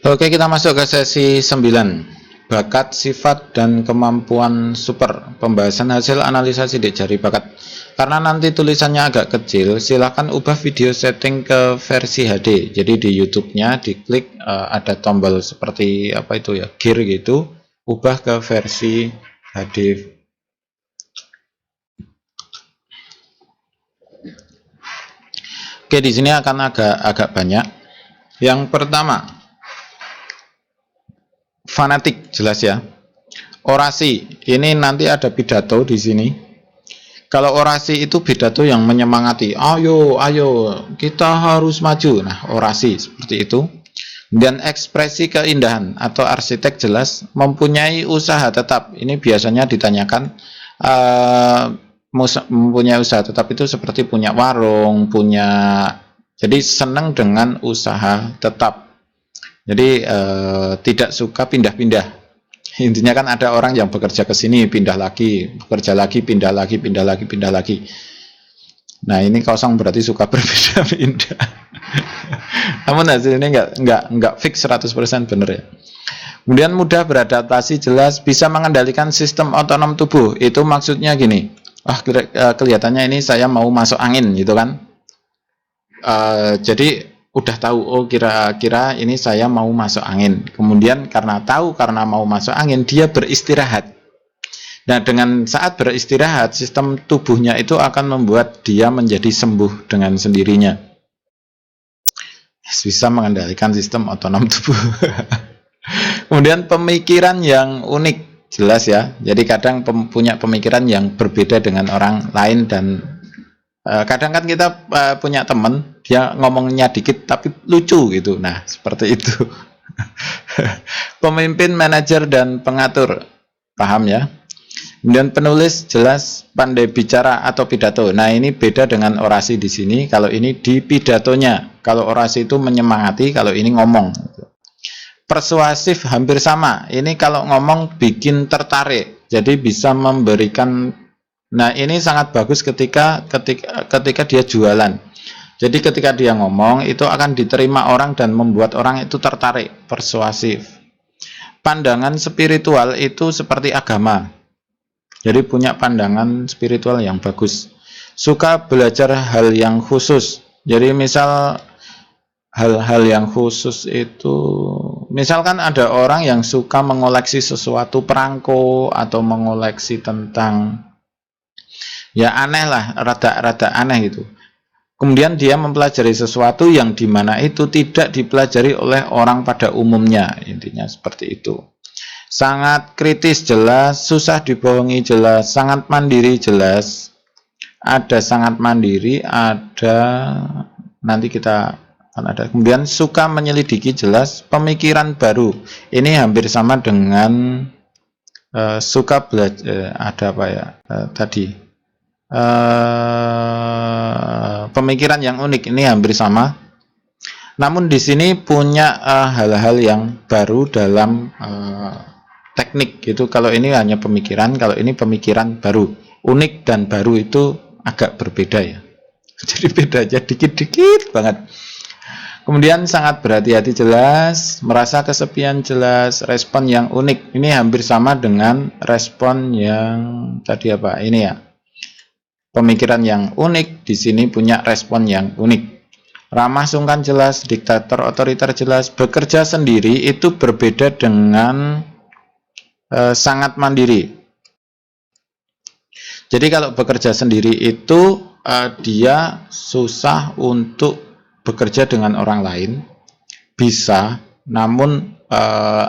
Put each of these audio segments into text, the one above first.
Oke, kita masuk ke sesi 9. Bakat, sifat, dan kemampuan super. Pembahasan hasil analisa sidik jari bakat. Karena nanti tulisannya agak kecil, silahkan ubah video setting ke versi HD. Jadi di YouTube-nya diklik ada tombol seperti apa itu ya, gear gitu, ubah ke versi HD. Oke, di sini akan agak banyak. Yang pertama, fanatik, jelas ya. Orasi, ini nanti ada pidato di sini. Kalau orasi itu pidato yang menyemangati, ayo, kita harus maju. Nah, orasi seperti itu. Dan ekspresi keindahan atau arsitek jelas, mempunyai usaha tetap. Ini biasanya ditanyakan, mempunyai usaha tetap itu seperti punya warung, jadi senang dengan usaha tetap. Jadi tidak suka pindah-pindah. Intinya kan ada orang yang bekerja ke sini, pindah lagi, bekerja lagi, pindah lagi, pindah lagi, pindah lagi. Nah, ini kosong berarti suka berpindah-pindah. Namun hasilnya nggak fix 100% benar ya. Kemudian mudah beradaptasi, jelas bisa mengendalikan sistem otonom tubuh. Itu maksudnya gini. Kelihatannya ini saya mau masuk angin gitu kan. Jadi udah tahu, oh kira-kira ini saya mau masuk angin. Kemudian karena mau masuk angin, dia beristirahat. Nah, dengan saat beristirahat, sistem tubuhnya itu akan membuat dia menjadi sembuh dengan sendirinya. Bisa mengendalikan sistem otonom tubuh. Kemudian pemikiran yang unik, jelas ya. Jadi kadang punya pemikiran yang berbeda dengan orang lain, dan kadang kan kita punya teman, dia ngomongnya dikit tapi lucu gitu. Nah, seperti itu. Pemimpin, manajer, dan pengatur, paham ya. Kemudian penulis, jelas pandai bicara atau pidato. Nah, ini beda dengan orasi di sini. Kalau ini di pidatonya. Kalau orasi itu menyemangati, kalau ini ngomong. Persuasif hampir sama. Ini kalau ngomong bikin tertarik. Jadi bisa memberikan. Nah, ini sangat bagus ketika dia jualan. Jadi ketika dia ngomong, itu akan diterima orang dan membuat orang itu tertarik. Persuasif. Pandangan spiritual itu seperti agama. Jadi punya pandangan spiritual yang bagus. Suka belajar hal yang khusus. Jadi misal hal-hal yang khusus itu, misalkan ada orang yang suka mengoleksi sesuatu perangko atau mengoleksi tentang ya aneh lah, rada-rada aneh gitu. Kemudian dia mempelajari sesuatu yang dimana itu tidak dipelajari oleh orang pada umumnya. Intinya seperti itu. Sangat kritis, jelas. Susah dibohongi, jelas. Sangat mandiri, jelas. Ada sangat mandiri, ada nanti kita akan ada. Kemudian suka menyelidiki, jelas. Pemikiran baru, ini hampir sama dengan suka belajar. Ada apa ya tadi? Pemikiran yang unik, ini hampir sama. Namun di sini punya hal-hal yang baru dalam teknik gitu. Kalau ini hanya pemikiran, kalau ini pemikiran baru. Unik dan baru itu agak berbeda ya. Jadi beda aja dikit-dikit banget. Kemudian sangat berhati-hati, jelas. Merasa kesepian, jelas. Respon yang unik, ini hampir sama dengan respon yang tadi apa? Ini ya. Pemikiran yang unik, di sini punya respon yang unik. Ramah, sungkan, jelas. Diktator, otoriter, jelas. Bekerja sendiri itu berbeda dengan sangat mandiri. Jadi kalau bekerja sendiri itu dia susah untuk bekerja dengan orang lain, bisa, namun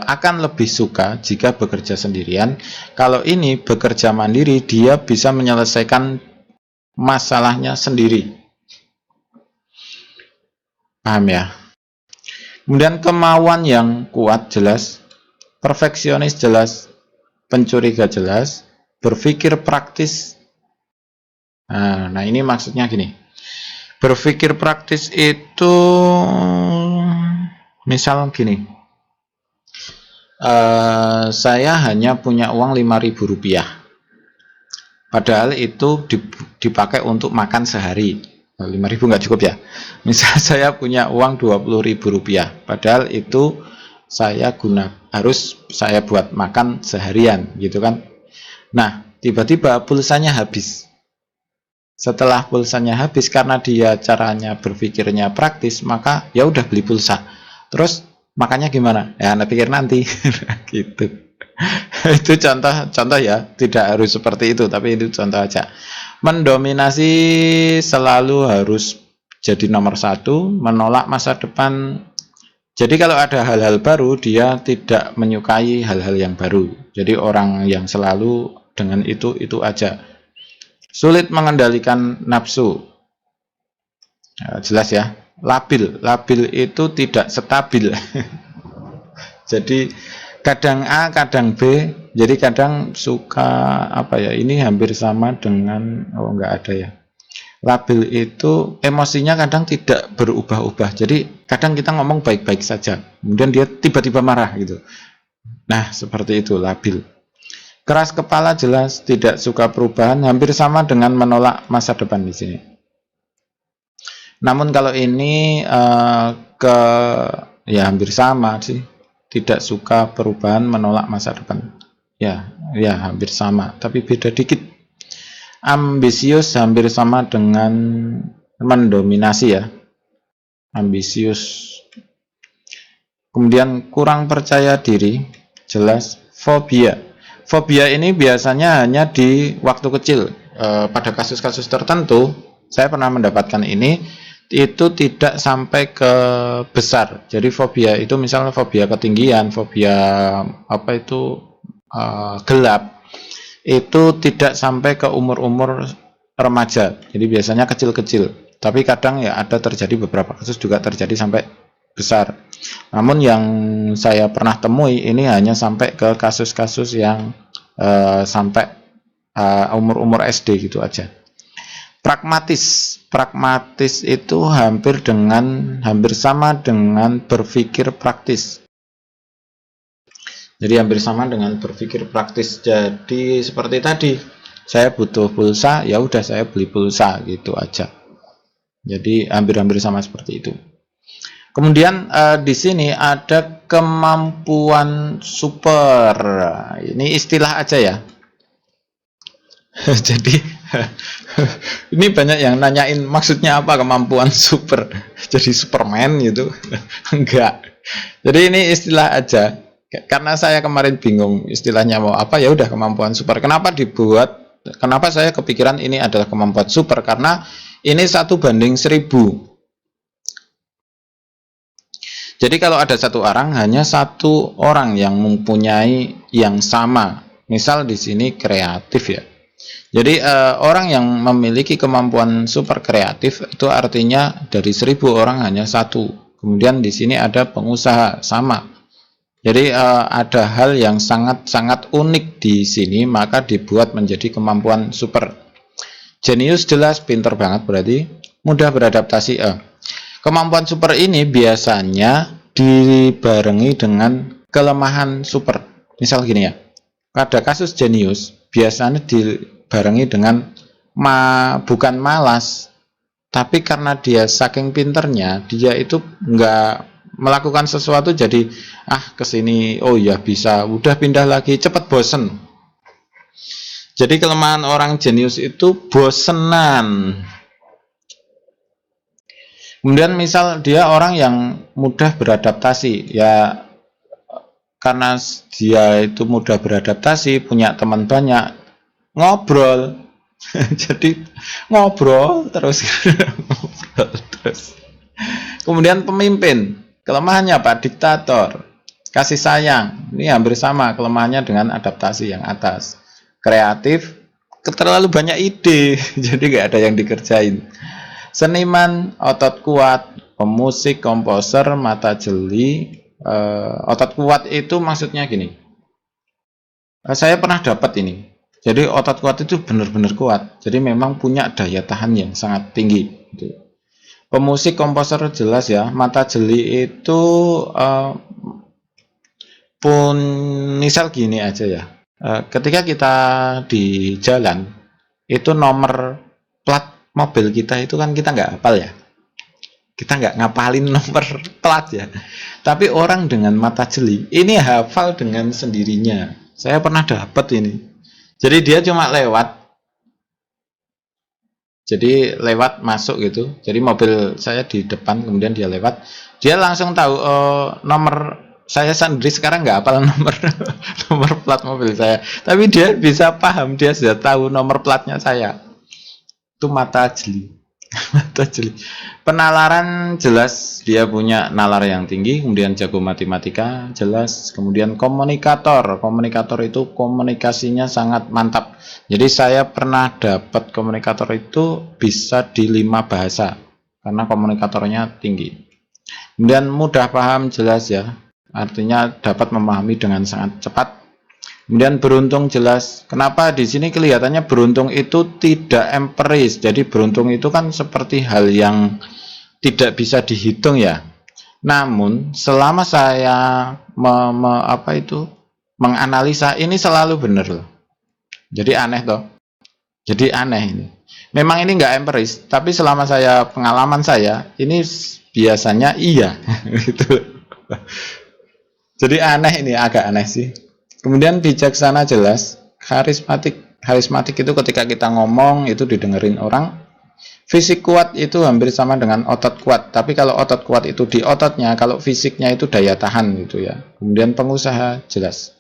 akan lebih suka jika bekerja sendirian. Kalau ini bekerja mandiri, dia bisa menyelesaikan masalahnya sendiri. Paham ya? Kemudian kemauan yang kuat, jelas. Perfeksionis, jelas. Pencuriga, jelas. Berpikir praktis. Nah, ini maksudnya gini. Berpikir praktis itu misal gini. Saya hanya punya uang Rp5.000. Padahal itu dipakai untuk makan sehari. 5.000 nggak cukup ya. Misal saya punya uang Rp20.000. Padahal itu harus saya buat makan seharian gitu kan. Nah, tiba-tiba pulsanya habis. Setelah pulsanya habis karena dia caranya berpikirnya praktis, maka ya udah beli pulsa. Terus makannya gimana? Ya Anda pikir nanti. Gitu. Itu contoh ya, tidak harus seperti itu, tapi itu contoh aja. Mendominasi selalu harus jadi nomor satu, menolak masa depan. Jadi kalau ada hal-hal baru, dia tidak menyukai hal-hal yang baru. Jadi orang yang selalu dengan itu aja. Sulit mengendalikan nafsu. Jelas ya. Labil itu tidak stabil. Jadi kadang A, kadang B. Jadi kadang suka apa ya? Ini hampir sama dengan enggak ada ya. Labil itu emosinya kadang tidak berubah-ubah. Jadi kadang kita ngomong baik-baik saja, kemudian dia tiba-tiba marah gitu. Nah, seperti itu labil. Keras kepala jelas tidak suka perubahan, hampir sama dengan menolak masa depan di sini. Namun kalau ini ya hampir sama sih. Tidak suka perubahan, menolak masa depan. Ya hampir sama, tapi beda dikit. Ambisius hampir sama dengan mendominasi ya. Ambisius. Kemudian kurang percaya diri, jelas. Fobia. Fobia ini biasanya hanya di waktu kecil. Pada kasus-kasus tertentu, saya pernah mendapatkan ini, itu tidak sampai ke besar. Jadi fobia itu misalnya fobia ketinggian, fobia gelap. Itu tidak sampai ke umur-umur remaja, jadi biasanya kecil-kecil, tapi kadang ya ada terjadi beberapa kasus juga terjadi sampai besar. Namun yang saya pernah temui ini hanya sampai ke kasus-kasus yang sampai umur-umur SD gitu aja. Pragmatis itu hampir sama dengan berpikir praktis. Jadi hampir sama dengan berpikir praktis. Jadi seperti tadi, saya butuh pulsa, ya udah saya beli pulsa gitu aja. Jadi hampir sama seperti itu. Kemudian di sini ada kemampuan super. Ini istilah aja ya. Jadi ini banyak yang nanyain maksudnya apa kemampuan super. Jadi Superman gitu. Enggak. Jadi ini istilah aja. Karena saya kemarin bingung istilahnya mau apa, ya udah kemampuan super. Kenapa saya kepikiran ini adalah kemampuan super? Karena ini 1:1000. Jadi kalau ada satu orang, hanya satu orang yang mempunyai yang sama. Misal di sini kreatif ya. Jadi orang yang memiliki kemampuan super kreatif itu artinya dari 1000 orang hanya satu. Kemudian di sini ada pengusaha sama. Jadi ada hal yang sangat-sangat unik di sini, maka dibuat menjadi kemampuan super. Jenius jelas pinter banget berarti, mudah beradaptasi. Kemampuan super ini biasanya dibarengi dengan kelemahan super. Misal gini ya, pada kasus jenius biasanya dibarengi dengan bukan malas, tapi karena dia saking pinternya, dia itu nggak melakukan sesuatu jadi kesini, oh ya bisa, udah pindah lagi, cepet bosen. Jadi kelemahan orang jenius itu bosenan. Kemudian misal dia orang yang mudah beradaptasi, ya karena dia itu mudah beradaptasi, punya teman banyak, ngobrol. Jadi ngobrol terus. Ngobrol terus. Kemudian pemimpin, kelemahannya apa? Diktator. Kasih sayang, ini hampir sama kelemahannya dengan adaptasi yang atas. Kreatif, terlalu banyak ide, jadi nggak ada yang dikerjain. Seniman, otot kuat. Pemusik, komposer, mata jeli. Otot kuat itu maksudnya gini. Saya pernah dapat ini. Jadi otot kuat itu benar-benar kuat. Jadi memang punya daya tahan yang sangat tinggi. Pemusik, komposer jelas ya. Mata jeli itu misal gini aja ya. Ketika kita di jalan, itu nomor plat mobil kita itu kan kita nggak hafal ya. Kita nggak ngapalin nomor plat ya. Tapi orang dengan mata jeli ini hafal dengan sendirinya. Saya pernah dapat ini. Jadi dia cuma lewat. Jadi lewat masuk gitu. Jadi mobil saya di depan, kemudian dia lewat. Dia langsung tahu nomor saya sendiri sekarang nggak hafal nomor nomor plat mobil saya. Tapi dia bisa paham, dia sudah tahu nomor platnya saya. Itu mata jeli. Mata jeli. Penalaran jelas dia punya nalar yang tinggi, kemudian jago matematika jelas, kemudian komunikator. Komunikator itu komunikasinya sangat mantap. Jadi saya pernah dapat komunikator itu bisa di 5 bahasa karena komunikatornya tinggi. Kemudian mudah paham jelas ya, artinya dapat memahami dengan sangat cepat. Kemudian beruntung jelas. Kenapa di sini kelihatannya beruntung itu tidak empiris. Jadi beruntung itu kan seperti hal yang tidak bisa dihitung ya. Namun selama saya menganalisa ini selalu benar loh. Jadi aneh toh. Jadi aneh ini. Memang ini nggak empiris, tapi selama saya pengalaman saya ini biasanya iya gitu. Jadi aneh ini, agak aneh sih. Kemudian bijaksana jelas, karismatik. Karismatik itu ketika kita ngomong itu didengerin orang. Fisik kuat itu hampir sama dengan otot kuat. Tapi kalau otot kuat itu di ototnya, kalau fisiknya itu daya tahan gitu ya. Kemudian pengusaha jelas.